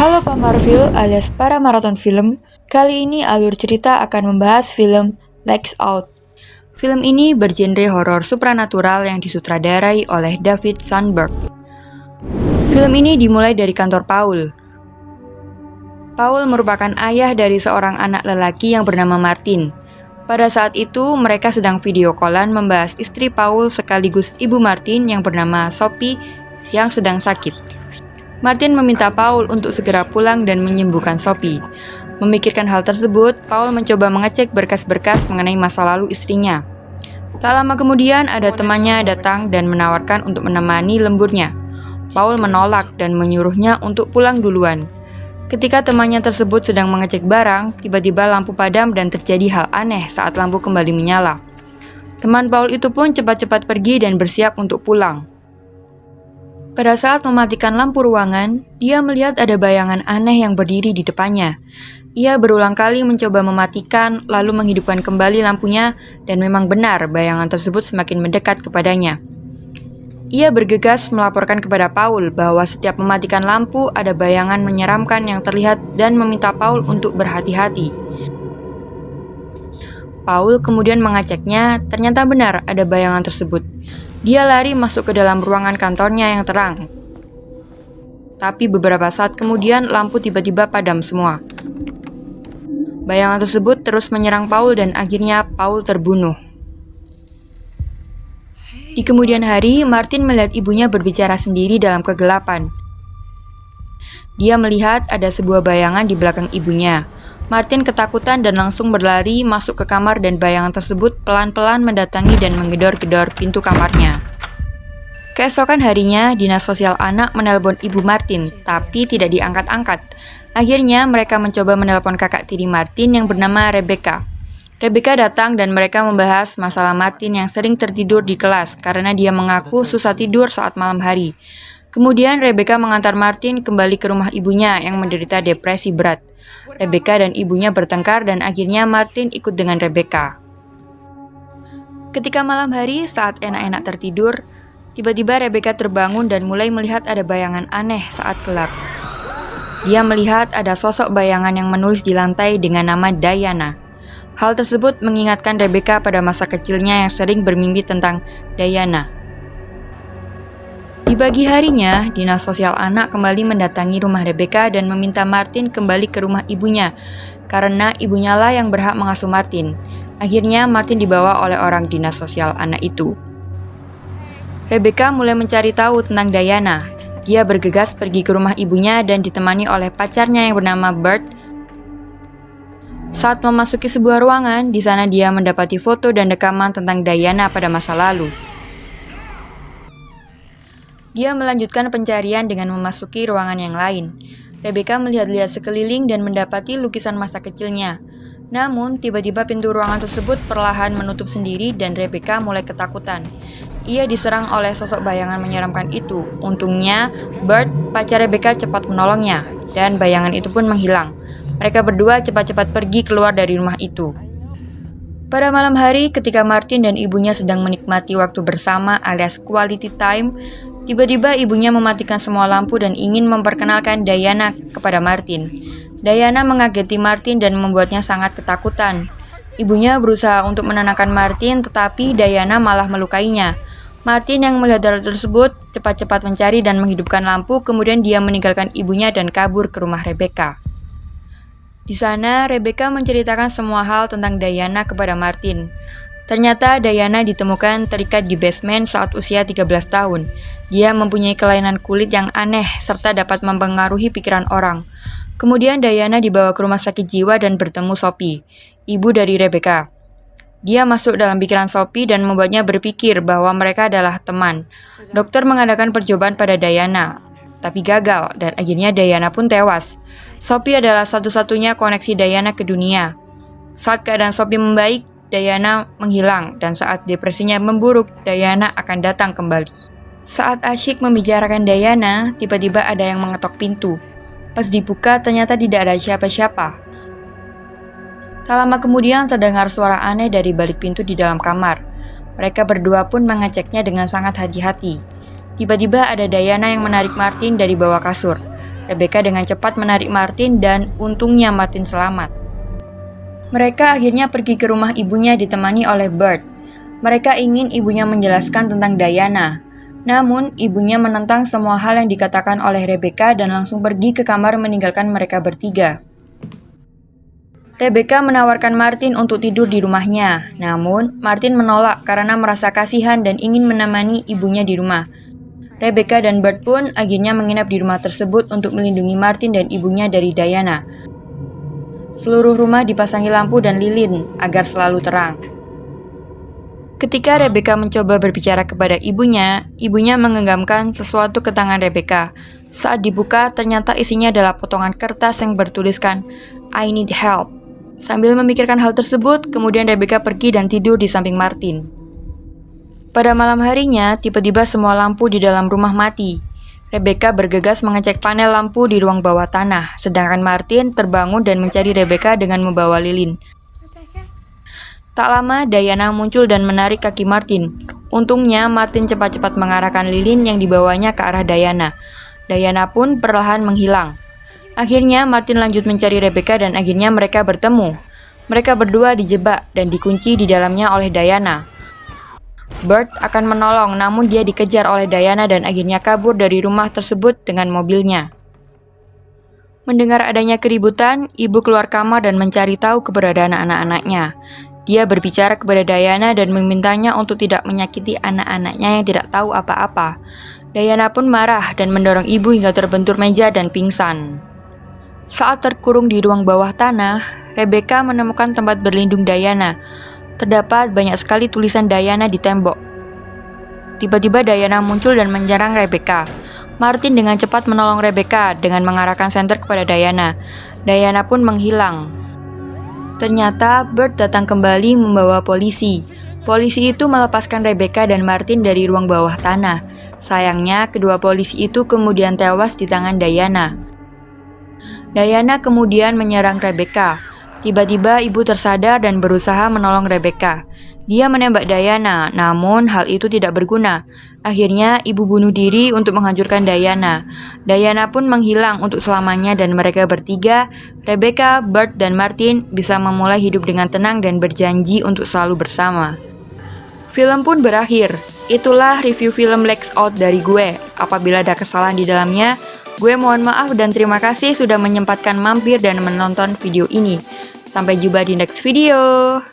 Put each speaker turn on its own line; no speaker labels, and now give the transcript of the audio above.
Halo Marvel alias para maraton film, kali ini alur cerita akan membahas film Lights Out. Film ini bergenre horor supranatural yang disutradarai oleh David Sandberg. Film ini dimulai dari kantor Paul. Paul merupakan ayah dari seorang anak lelaki yang bernama Martin. Pada saat itu, mereka sedang video callan membahas istri Paul sekaligus ibu Martin yang bernama Sophie yang sedang sakit. Martin meminta Paul untuk segera pulang dan menyembuhkan Sophie. Memikirkan hal tersebut, Paul mencoba mengecek berkas-berkas mengenai masa lalu istrinya. Tak lama kemudian, ada temannya datang dan menawarkan untuk menemani lemburnya. Paul menolak dan menyuruhnya untuk pulang duluan. Ketika temannya tersebut sedang mengecek barang, tiba-tiba lampu padam dan terjadi hal aneh saat lampu kembali menyala. Teman Paul itu pun cepat-cepat pergi dan bersiap untuk pulang. Pada saat mematikan lampu ruangan, dia melihat ada bayangan aneh yang berdiri di depannya. Ia berulang kali mencoba mematikan, lalu menghidupkan kembali lampunya, dan memang benar bayangan tersebut semakin mendekat kepadanya. Ia bergegas melaporkan kepada Paul bahwa setiap mematikan lampu ada bayangan menyeramkan yang terlihat dan meminta Paul untuk berhati-hati. Paul kemudian mengeceknya, ternyata benar ada bayangan tersebut. Dia lari masuk ke dalam ruangan kantornya yang terang. Tapi beberapa saat kemudian lampu tiba-tiba padam semua. Bayangan tersebut terus menyerang Paul dan akhirnya Paul terbunuh. Di kemudian hari, Martin melihat ibunya berbicara sendiri dalam kegelapan. Dia melihat ada sebuah bayangan di belakang ibunya. Martin ketakutan dan langsung berlari masuk ke kamar dan bayangan tersebut pelan-pelan mendatangi dan menggedor-gedor pintu kamarnya. Keesokan harinya, dinas sosial anak menelpon ibu Martin, tapi tidak diangkat-angkat. Akhirnya mereka mencoba menelpon kakak tiri Martin yang bernama Rebecca. Rebecca datang dan mereka membahas masalah Martin yang sering tertidur di kelas karena dia mengaku susah tidur saat malam hari. Kemudian Rebecca mengantar Martin kembali ke rumah ibunya yang menderita depresi berat. Rebecca dan ibunya bertengkar dan akhirnya Martin ikut dengan Rebecca. Ketika malam hari saat enak-enak tertidur, tiba-tiba Rebecca terbangun dan mulai melihat ada bayangan aneh saat gelap. Dia melihat ada sosok bayangan yang menulis di lantai dengan nama Diana. Hal tersebut mengingatkan Rebecca pada masa kecilnya yang sering bermimpi tentang Diana. Di pagi harinya, dinas sosial anak kembali mendatangi rumah Rebecca dan meminta Martin kembali ke rumah ibunya, karena ibunya lah yang berhak mengasuh Martin. Akhirnya Martin dibawa oleh orang dinas sosial anak itu. Rebecca mulai mencari tahu tentang Diana. Dia bergegas pergi ke rumah ibunya dan ditemani oleh pacarnya yang bernama Bert. Saat memasuki sebuah ruangan, di sana dia mendapati foto dan rekaman tentang Diana pada masa lalu. Dia melanjutkan pencarian dengan memasuki ruangan yang lain. Rebecca melihat-lihat sekeliling dan mendapati lukisan masa kecilnya. Namun, tiba-tiba pintu ruangan tersebut perlahan menutup sendiri dan Rebecca mulai ketakutan. Ia diserang oleh sosok bayangan menyeramkan itu. Untungnya, Bert, pacar Rebecca, cepat menolongnya, dan bayangan itu pun menghilang. Mereka berdua cepat-cepat pergi keluar dari rumah itu. Pada malam hari, ketika Martin dan ibunya sedang menikmati waktu bersama alias quality time, tiba-tiba ibunya mematikan semua lampu dan ingin memperkenalkan Diana kepada Martin. Diana mengageti Martin dan membuatnya sangat ketakutan. Ibunya berusaha untuk menenangkan Martin, tetapi Diana malah melukainya. Martin yang melihat hal tersebut cepat-cepat mencari dan menghidupkan lampu, kemudian dia meninggalkan ibunya dan kabur ke rumah Rebecca. Di sana, Rebecca menceritakan semua hal tentang Diana kepada Martin. Ternyata Diana ditemukan terikat di basement saat usia 13 tahun. Dia mempunyai kelainan kulit yang aneh serta dapat mempengaruhi pikiran orang. Kemudian Diana dibawa ke rumah sakit jiwa dan bertemu Sophie, ibu dari Rebecca. Dia masuk dalam pikiran Sophie dan membuatnya berpikir bahwa mereka adalah teman. Dokter mengadakan percobaan pada Diana, tapi gagal dan akhirnya Diana pun tewas. Sophie adalah satu-satunya koneksi Diana ke dunia. Saat keadaan Sophie membaik, Diana menghilang dan saat depresinya memburuk, Diana akan datang kembali. Saat asyik membicarakan Diana, tiba-tiba ada yang mengetok pintu. Pas dibuka, ternyata tidak ada siapa-siapa. Tak lama kemudian terdengar suara aneh dari balik pintu di dalam kamar. Mereka berdua pun mengeceknya dengan sangat hati-hati. Tiba-tiba ada Diana yang menarik Martin dari bawah kasur. Rebecca dengan cepat menarik Martin dan untungnya Martin selamat. Mereka akhirnya pergi ke rumah ibunya ditemani oleh Bert. Mereka ingin ibunya menjelaskan tentang Diana. Namun, ibunya menentang semua hal yang dikatakan oleh Rebecca dan langsung pergi ke kamar meninggalkan mereka bertiga. Rebecca menawarkan Martin untuk tidur di rumahnya, namun Martin menolak karena merasa kasihan dan ingin menemani ibunya di rumah. Rebecca dan Bert pun akhirnya menginap di rumah tersebut untuk melindungi Martin dan ibunya dari Diana. Seluruh rumah dipasangi lampu dan lilin agar selalu terang. Ketika Rebecca mencoba berbicara kepada ibunya menggenggamkan sesuatu ke tangan Rebecca. Saat dibuka, ternyata isinya adalah potongan kertas yang bertuliskan, "I need help." Sambil memikirkan hal tersebut, kemudian Rebecca pergi dan tidur di samping Martin. Pada malam harinya, tiba-tiba semua lampu di dalam rumah mati. Rebecca bergegas mengecek panel lampu di ruang bawah tanah, sedangkan Martin terbangun dan mencari Rebecca dengan membawa lilin. Tak lama, Diana muncul dan menarik kaki Martin. Untungnya, Martin cepat-cepat mengarahkan lilin yang dibawanya ke arah Diana. Diana pun perlahan menghilang. Akhirnya, Martin lanjut mencari Rebecca dan akhirnya mereka bertemu. Mereka berdua dijebak dan dikunci di dalamnya oleh Diana. Bert akan menolong, namun dia dikejar oleh Diana dan akhirnya kabur dari rumah tersebut dengan mobilnya. Mendengar adanya keributan, ibu keluar kamar dan mencari tahu keberadaan anak-anaknya. Dia berbicara kepada Diana dan memintanya untuk tidak menyakiti anak-anaknya yang tidak tahu apa-apa. Diana pun marah dan mendorong ibu hingga terbentur meja dan pingsan. Saat terkurung di ruang bawah tanah, Rebecca menemukan tempat berlindung Diana. Terdapat banyak sekali tulisan Diana di tembok. Tiba-tiba Diana muncul dan menyerang Rebecca. Martin dengan cepat menolong Rebecca dengan mengarahkan senter kepada Diana. Diana pun menghilang. Ternyata Bert datang kembali membawa polisi. Polisi itu melepaskan Rebecca dan Martin dari ruang bawah tanah. Sayangnya, kedua polisi itu kemudian tewas di tangan Diana. Diana kemudian menyerang Rebecca. Tiba-tiba ibu tersadar dan berusaha menolong Rebecca. Dia menembak Diana, namun hal itu tidak berguna. Akhirnya ibu bunuh diri untuk menghancurkan Diana. Diana pun menghilang untuk selamanya dan mereka bertiga, Rebecca, Bert, dan Martin bisa memulai hidup dengan tenang dan berjanji untuk selalu bersama. Film pun berakhir. Itulah review film Lights Out dari gue. Apabila ada kesalahan di dalamnya, gue mohon maaf dan terima kasih sudah menyempatkan mampir dan menonton video ini. Sampai jumpa di next video.